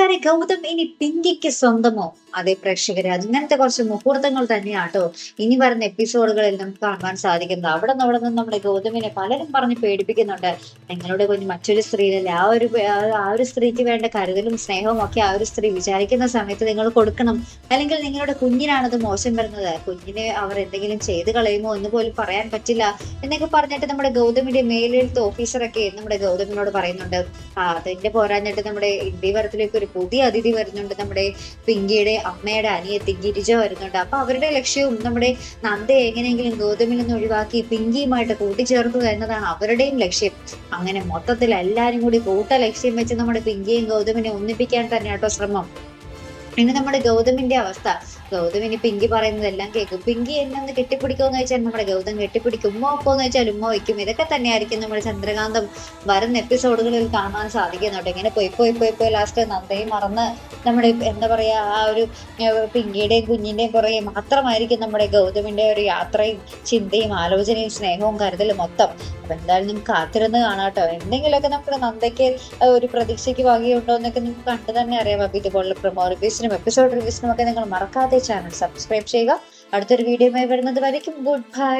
കൂട്ടുകാരെ ഗൗതം ഇനി പിങ്കിക്ക് സ്വന്തമോ? അതെ പ്രേക്ഷകരെ, അങ്ങനത്തെ കുറച്ച് മുഹൂർത്തങ്ങൾ തന്നെയാട്ടോ ഇനി വരുന്ന എപ്പിസോഡുകളിൽ നമുക്ക് കാണുവാൻ സാധിക്കുന്നത്. അവിടെ നിന്ന് നമ്മുടെ ഗൗതമിനെ പലരും പറഞ്ഞ് പേടിപ്പിക്കുന്നുണ്ട്. നിങ്ങളുടെ കുഞ്ഞ് മറ്റൊരു സ്ത്രീയിലല്ലേ, ആ ഒരു സ്ത്രീക്ക് വേണ്ട കരുതലും സ്നേഹവും ഒക്കെ ആ ഒരു സ്ത്രീ വിചാരിക്കുന്ന സമയത്ത് നിങ്ങൾ കൊടുക്കണം. അല്ലെങ്കിൽ നിങ്ങളുടെ കുഞ്ഞിനാണത് മോശം വരുന്നത്, കുഞ്ഞിനെ അവർ എന്തെങ്കിലും ചെയ്ത് കളയുമോ എന്ന് പോലും പറയാൻ പറ്റില്ല എന്നൊക്കെ പറഞ്ഞിട്ട് നമ്മുടെ ഗൗതമിന്റെ മേലെഴുത്ത് ഓഫീസറൊക്കെ നമ്മുടെ ഗൗതമിനോട് പറയുന്നുണ്ട്. അതിന്റെ പോരാഞ്ഞിട്ട് നമ്മുടെ ഇന്ത്യവരത്തിലേക്ക് ഒരു പുതിയ അതിഥി വരുന്നുണ്ട്. നമ്മുടെ പിങ്കിയുടെ അമ്മയുടെ അനിയത്തി ഗിരിജ വരുന്നുണ്ട്. അപ്പൊ അവരുടെ ലക്ഷ്യവും നമ്മുടെ നന്ദയെ എങ്ങനെയെങ്കിലും ഗൗതമിൽ നിന്ന് ഒഴിവാക്കി പിങ്കിയുമായിട്ട് കൂട്ടിച്ചേർക്കുക എന്നതാണ് അവരുടെയും ലക്ഷ്യം. അങ്ങനെ മൊത്തത്തിൽ എല്ലാരും കൂടി കൂട്ട ലക്ഷ്യം വെച്ച് നമ്മുടെ പിങ്കിയും ഗൗതമിനെ ഒന്നിപ്പിക്കാൻ തന്നെയാട്ടോ ശ്രമം. ഇനി നമ്മുടെ ഗൗതമിന്റെ അവസ്ഥ, ഗൗതമിന് പിങ്കി പറയുന്നതെല്ലാം കേൾക്കും. പിങ്കി എന്നെ ഒന്ന് കെട്ടിപ്പിടിക്കുമെന്ന് വെച്ചാൽ നമ്മുടെ ഗൗതം കെട്ടിപ്പിടിക്കും, ഉമ്മ വെക്കുമെന്ന് വെച്ചാൽ ഉമ്മ വയ്ക്കും. ഇതൊക്കെ തന്നെയായിരിക്കും നമ്മുടെ ചന്ദ്രകാന്തം വരുന്ന എപ്പിസോഡുകളിൽ കാണാൻ സാധിക്കുന്നുണ്ട്. ഇങ്ങനെ പോയി ലാസ്റ്റ് നന്ദയെ മറന്ന് നമ്മുടെ എന്താ പറയാ ആ ഒരു പിങ്കിയുടെയും കുഞ്ഞിന്റെയും പുറകെ മാത്രമായിരിക്കും നമ്മുടെ ഗൗതമിന്റെ ഒരു യാത്രയും ചിന്തയും ആലോചനയും സ്നേഹവും കരുതലും മൊത്തം. അപ്പൊ എന്തായാലും നമുക്ക് കാത്തിരുന്ന് കാണാട്ടോ. എന്തെങ്കിലുമൊക്കെ നമ്മുടെ നന്ദയ്ക്ക് ഒരു പ്രതീക്ഷയ്ക്ക് വകയുണ്ടോ എന്നൊക്കെ നിങ്ങൾക്ക് കണ്ടു തന്നെ അറിയാം. അപ്പൊ ഇതുപോലുള്ള പ്രൊമോ റിവ്യൂസിനും എപ്പിസോഡ് റിവ്യൂസിനും ഒക്കെ നിങ്ങൾ മറക്കാതെ ചാനൽ സബ്സ്ക്രൈബ് ചെയ്യുക. അടുത്തൊരു വീഡിയോയുമായി വരുന്നത് വരയ്ക്കും ഗുഡ് ബൈ.